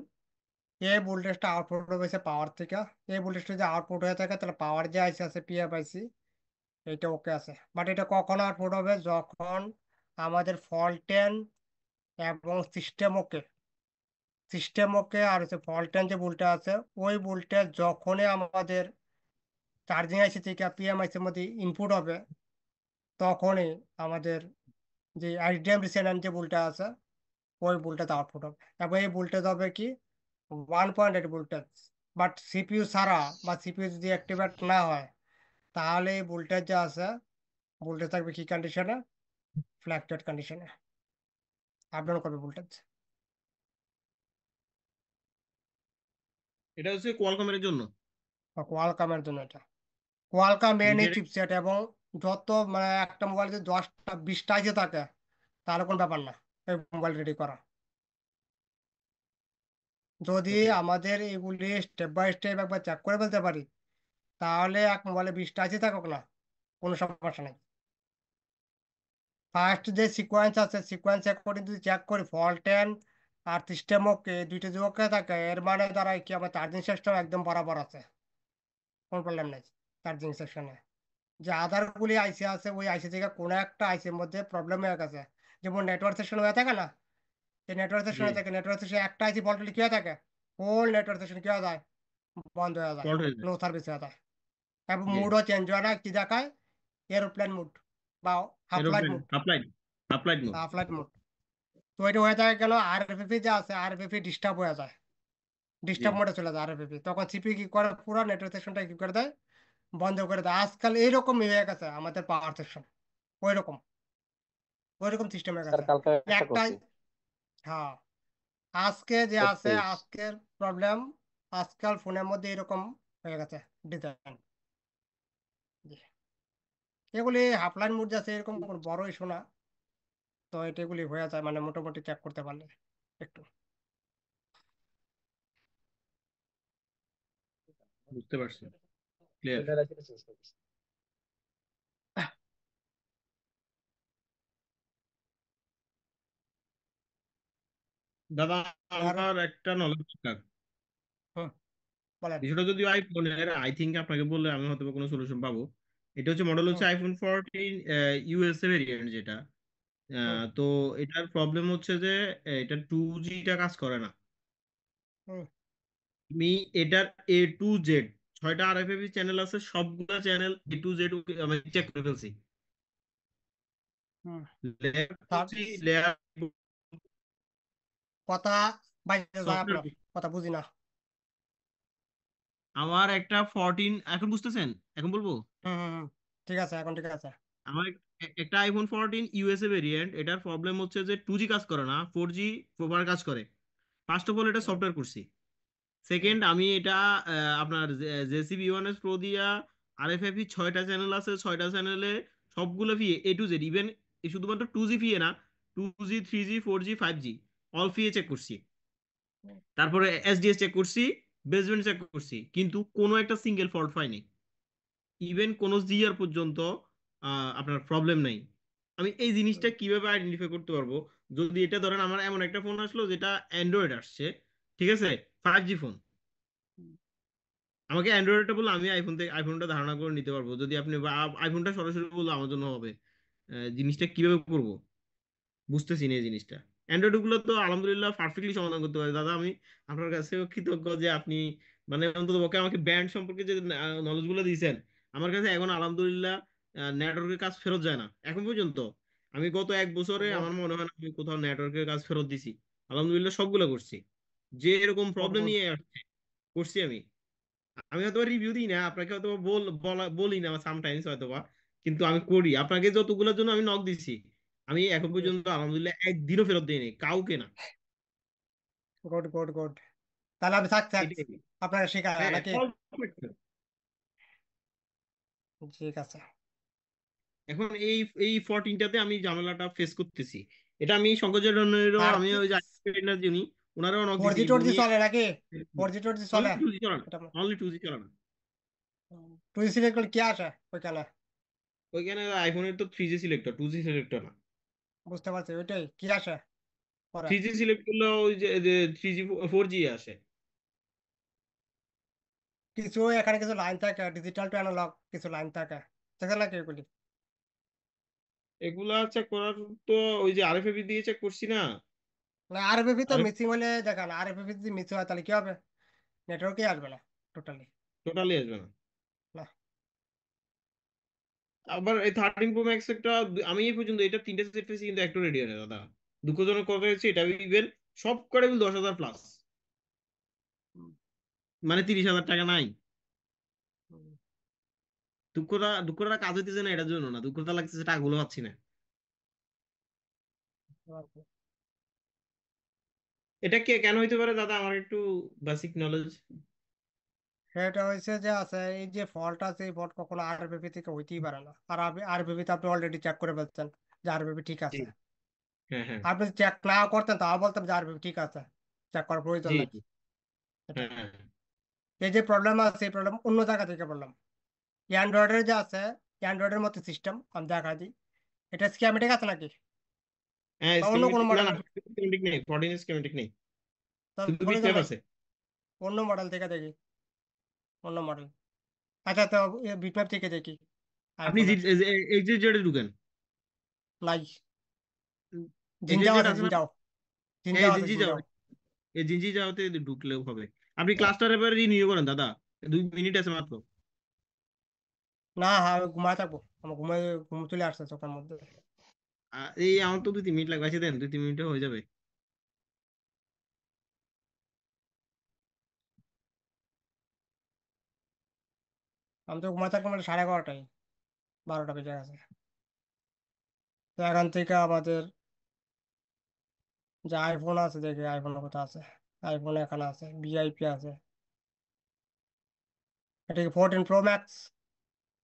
এই ভোল্টেজটা আউটপুট হয়েছে পাওয়ার থেকে। এই ভোল্টেজটা যে আউটপুট হয়ে থাকে তাহলে পাওয়ার যে আইসি আছে পিএফআইসি, এটা ওকে আছে। বাট এটা কখন আউটপুট হবে? যখন আমাদের ফল্টেন এবং সিস্টেম ওকে আর হচ্ছে ফল্টেন যে ভোল্টেজ আছে, ওই ভোল্টেজ যখনই আমাদের চার্জিং আইসি থেকে পিএমআইসির মধ্যে ইনপুট হবে, তখনই আমাদের যে আইডিএম রিসেন্ট যে ভোল্টেজ আছে ওই ভোল্টেজ আউটপুট হবে, এবং এই ভোল্টেজ হবে কি 1.8 ভোল্টেজ। বাট সিপিইউ ছাড়া বা সিপিইউ যদি অ্যাক্টিভেট না হয়, তাহলে এই ভোল্টেজ যে আছে ভোল্টেজ থাকবে কি কন্ডিশনে? ফ্ল্যাকচুয়েট কন্ডিশনে আপ ডাউন করবে ভোল্টেজ। এটা হচ্ছে কোয়ালকমের জন্য। কোয়ালকামের জন্য এটা কোয়ালকাম এন এই যেটা চিপসেট, এবং যত মানে একটা মোবাইল যদি 10টা 20টা যে থাকে তাহলে কোনো ব্যাপার না এই মোবাইল রেডি করা। যদি ওকে আমাদের এগুলি স্টেপ বাই স্টেপ একবার চেক করে ফেলতে পারি, তাহলে এক মোবাইলে 20টা আছে থাকুক না, কোনো সমস্যা নেই। ফার্স্ট যে সিকোয়েন্স আছে সিকোয়েন্স অ্যাকর্ডিং যদি চেক করি ফল্টেন আর সিস্টেম ওকে, দুইটা যদি ওকে থাকে, এর মানে দ্বারা কি আমার চার্জিং সিস্টেম একদম বরাবর আছে, কোনো প্রবলেম নেই চার্জিং সেকশনে। যে আদার গুলি আইসি আছে ওই আইসি থেকে কোনো একটা আইসির মধ্যে প্রবলেম হয়ে গেছে, যেমন নেটওয়ার্ক সেকশন হয়ে থাকে না, এই নেটওয়ার্ক জি সেকশনে থাকে, নেটওয়ার্ক সেকশনে একটা আইসি ফল্ট হলে কি হয়ে থাকে, হোল নেটওয়ার্ক সেকশন কি হয়ে যায়, বন্ধ হয়ে যায়, ফল্ট হয়ে যায়। নো সার্ভিস হয়ে যায়, এবং জি মুডও চেঞ্জ হয় না, কি দেখায় এরোপ্লেন মুড বা half light aeroplane mode, half light mode. Half light mode. তো এটা হয়ে থাকে কেন, আরএফএফি যে আছে আরএফএফি ডিস্টার্ব হয়ে যায়, জি ডিস্টার্ব মোডে চলে যায় আরএফএফি, তখন সিপি কি করে পুরো নেটওয়ার্ক সেকশনটা কি করে দেয়, বন্ধ করে দেয়। আজকাল এইরকম হয়ে গেছে আমাদের পাওয়ার সেকশন, ওই রকম ওইরকম সিস্টেম হয়ে স্যার গেছে। কালকে একটা একটা করছি হ্যাঁ, আজকে যে আছে 31। আজকের প্রবলেম, আজকাল ফোনের মধ্যে এরকম হয়ে গেছে ডিজাইন। এগুলি হাফলাইন মুড আছে, এরকম কোনো বড় ইস্যু না, তো এগুলি হয়ে যায় মানে মোটামুটি চেক করতে পারলে একটু। বুঝতে পারছি, ক্লিয়ার। ফিল্টার আছে চেঞ্জ করছি। দাদা আর আমার একটা নলেজ দরকার। হুম, বলেন। বিষয়টা যদিও আইফোনের, আই থিঙ্ক আপনাকে বললে আমি হয়তো বা কোনো সলিউশন পাবো। এটা হচ্ছে মডেল হচ্ছে হুম, আইফোন 14 ইউএসএ ভেরিয়েন্ট যেটা। হুম, তো এটার প্রবলেম হচ্ছে যে এটা 2G কাজ করে না। হুম, আমি এটার A to Z 6টা আরএফএফ চ্যানেল আছে, সবগুলা চ্যানেল A to Z আমি চেক করে ফেলছি। হুম। লেয়ার তার 2G লেয়ার কথা বাইরে যায় আপনার, সফটওয়্যার। কথা বুঝি না। আমার একটা 14, এখন বুঝতেছেন? এখন বলবো। হুম, হুম, হুম। ঠিক আছে, এখন ঠিক আছে। আমার একটা আইফোন 14 ইউএসএ ভেরিয়েন্ট, এটার প্রবলেম হচ্ছে যে 2G কাজ করে না, 4G প্রপার কাজ করে। ফার্স্ট অফ অল এটা হুম, সফটওয়্যার করছি। হুম, সেকেন্ড আমি এটা আপনার জেসিবি 1S প্রো দিয়া আরএফএফি 6টা চ্যানেল আছে, 6টা চ্যানেলে সবগুলো ফি A to Z, ইভেন শুধুমাত্র 2G ফি না, 2G 3G 4G 5G all ফি চেক করছি। হুম, তারপরে এসডিএস চেক করছি, বেসব্যান্ড চেক করছি, কিন্তু কোনো একটা সিঙ্গেল ফল্ট পাইনি। ইভেন কোনো জিআর পর্যন্ত আপনার প্রবলেম নাই। আমি এই জিনিসটা হুম, কিভাবে আইডেন্টিফাই করতে পারবো? যদি এটা ধরেন আমার এমন একটা ফোন আসলো যেটা অ্যান্ড্রয়েড আসছে, ঠিক আছে, 5G ফোন, হুম। আমাকে অ্যান্ড্রয়েডটা বললে আমি আইফোনটা ধারণা করে নিতে পারবো। যদি আপনি আইফোনটা সরাসরি বললে আমার জন্য হবে। জিনিসটা কিভাবে করব বুঝতেছি না এই জিনিসটা। অ্যান্ড্রয়েড গুলো তো আলহামদুলিল্লাহ পারফেক্টলি সমাধান করতে পারে দাদা। আমি আপনার কাছে কৃতজ্ঞ যে আপনি মানে অন্তত পক্ষে আমাকে ব্যান্ড সম্পর্কে যে নলেজ গুলো দিয়েছেন। আমার কাছে এখন আলহামদুলিল্লাহ নেটওয়ার্কের কাজ ফেরত যায় না এখন পর্যন্ত। আমি গত 1 বছরে গুড, আমার মনে হয় না আমি কোথাও নেটওয়ার্কের কাজ ফেরত দিছি। আলহামদুলিল্লাহ সবগুলো করছি, যে এরকম গুড, প্রবলেম গুড। নিয়ে আসছে করছি আমি। আমি হয়তো রিভিউ দিই না আপনাকে, হয়তো বলি না সামটাইমস হয়তো বা, কিন্তু আমি করি আপনাকে যতগুলোর জন্য আমি নক দিছি। আমি এখন পর্যন্ত আলহামদুলিল্লাহ একদিনও ফেরত দিইনি কাউকে না। Good, good, good. তাহলে আমি সাকসেস এটাই। আপনারা শেখায় হ্যাঁ নাকি? perfect. ঠিক আছে। এখন এই এই 14টাতে আমি ঝামেলাটা ফেস করতেছি। এটা আমি শঙ্করচরণেরও, আর আমি ওই যে ট্রেনার যিনি ওনারও নক দিছি 4G উনি চলে নাকি? 4G চলে? অনলি 2G চালানো, এটা অনলি 2G চালানো। 2G সিলেক্ট করলে কি আসে ওইখানে? ওইখানে আইফোনের তো 3G সিলেক্টর, 2G সিলেক্টর না। বুঝতে পারছি, ওইটাই কি আসে পরে? 3G সিলেক্ট করলে ওই যে 3G 4G আসে। কিছু এখানে কিছু লাইন থাকে, ডিজিটাল টু অ্যানালগ কিছু লাইন থাকে, দেখেন নাকি ওইগুলি? এগুলা চেক করার তো ওই যে আরএফএফি দিয়ে চেক করছি না। না আরবিপি তো আরএফ মিসিং হলে দেখেন, আরবিপি যদি মিস হয় তাহলে কি হবে? নেটওয়ার্কই আসবে না টোটালি। টোটালি আসবে না। না, আবার এই 13 Pro Max একটা আমি এই পর্যন্ত এটা 3টা সেট পেয়েছি, কিন্তু একটা রেডি হয় না দাদা। দুঃখজনক কথা হচ্ছে এটা ইভেন সব কটা বিল 10,000 প্লাস, মানে 30,000 টাকা নাই। দুঃখটা কাজ হইতেছে না এটার জন্য না, দুঃখটা লাগতেছে টাকাগুলো পাচ্ছি না। এটা কেন হইতে পারে দাদা, আমার একটু বেসিক নলেজ। সেটা হয়েছে যে আছে এই যে ফল্ট আছে, এই ফল্ট কখনো আরবিপি থেকে হইতেই পারে না। আর আরবিপিতে আপনি অলরেডি চেক করে ফেলছেন যে আরবিপি ঠিক জি, আছে। হ্যাঁ হ্যাঁ, আপনি চেক না করতেন তাও বলতাম যে আরবিপি ঠিক আছে, চেক করার প্রয়োজন জি, নাই। এটা হ্যাঁ এই যে প্রবলেম আছে, এই প্রবলেম অন্য জায়গা থেকে বললাম। অ্যান্ড্রয়েডের যে আছে, অ্যান্ড্রয়েডের মতো সিস্টেম আমি দেখা দিই, এটা স্কিমেটিক আছে নাকি, হ্যাঁ, বা অন্য কোনো স্কিমেটিক না মডেল? না, স্কিমেটিক নেই, 14 স্কিমেটিক নেই, শুধু প্রয়োজন বিটম্যাপ নাই, আছে। অন্য মডেল থেকে দেখি, অন্য মডেল। আচ্ছা, তো বিটম্যাপ থেকে দেখি আপনি আইফোনের। XZ ঢুকেন, নাই, জিনজাও XZ আছে, আছে না? জিনজাও, হ্যাঁ, জিনজাও আছে, এজেন্সি যাও, জিনজাও। এজেন্সি যাওয়াতে ঢুকলেও হবে। আপনি ক্লাসটার এবার রিনিউ করেন দাদা, 2 মিনিট আছে মাত্র। না, হ্যাঁ, আমি ঘুমায় থাকবো, আমার ঘুম চলে আসছে চোখের মধ্যে। এই আমার তো 2-3 মিনিট লাগবে, আছে দেন 2-3 মিনিটে হয়ে যাবে। আমি তো ঘুমায় থাকবো মানে 11:30, 12টা বেজে গেছে। তো এখান থেকে আমাদের যে আইফোন আছে, দেখি আইফোন কোথায় আছে। আইফোন এখানে আছে, ভিআইপি আছে। এটা কি 14 Pro Max?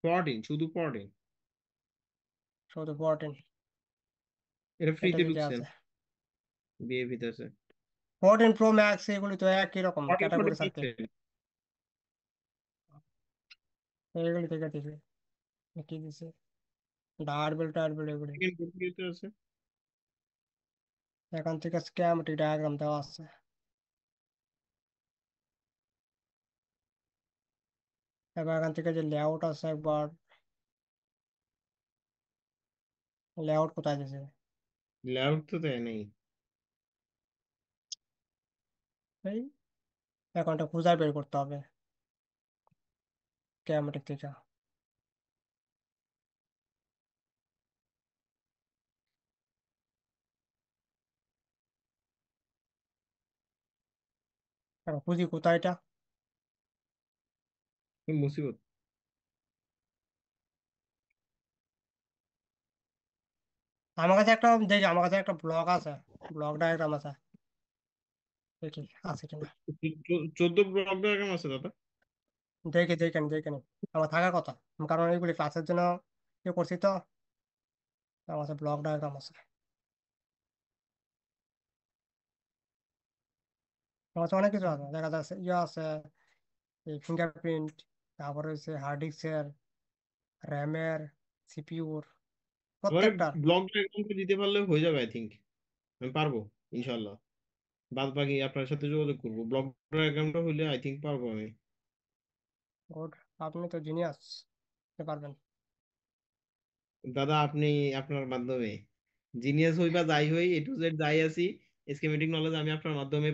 14, শুধু 14, শুধু 14? এটা এটা ফ্রিতে কি ঢুকছেন, আছে? বিএপিতে আছে। 14 Pro Max এগুলি তো একই রকম 14, ক্যাটাগরি 14 সার্কিট। দেখছেন? এগুলি থেকে দেখি কি দিছে, ডায়ারবেল টায়ারবেল এগুলি। সেকেন্ড কোড আছে। এখান থেকে স্ক্যামেটিক ডায়াগ্রাম দেওয়া আছে। এবার এখান থেকে যে লেআউট আছে, একবার লেআউট কোথায় দিছে? লেআউট তো দেয় নেই। এই অ্যাকাউন্টটা খুঁজে বের করতে হবে স্ক্যামেটিক থেকে। এখন খুঁজি কোথায় এটা। মুসিবত। আমার কাছে একটা দেখি, আমার কাছে একটা ব্লগ আছে, ব্লগ ডায়াগ্রাম আছে, দেখি আছে কিনা। 14 ব্লক ডায়াগ্রাম আছে দাদা। দেখি দেখেন দেখেন, আমার থাকার কথা, কারণ এইগুলি ক্লাসের জন্য ইয়ে করছি তো। আমার কাছে ব্লগ ডায়াগ্রাম আছে, আমার কাছে অনেক কিছু আছে, দেখা যাচ্ছে ইয়ে আছে, এই ফিঙ্গারপ্রিন্ট, তারপর হচ্ছে হার্ড ডিস্কের, র্যামের, সিপিইউর, আমাকে প্রত্যেকটা। ব্লক ডায়াগ্রামটা দিতে পারলে হয়ে যাবে, আই থিঙ্ক আমি পারবো ইনশাল্লাহ। বাদ বাকি আপনার সাথে যোগাযোগ করবো, ব্লক ডায়াগ্রামটা হইলে আই থিঙ্ক পারবো আমি। গুড, আপনি তো জিনিয়াস, পারবেন। দাদা আপনি আপনার মাধ্যমে জিনিয়াস হই বা যাই হই, A to Z যাই আছি, স্কিমেটিক নলেজ আমি আপনার মাধ্যমে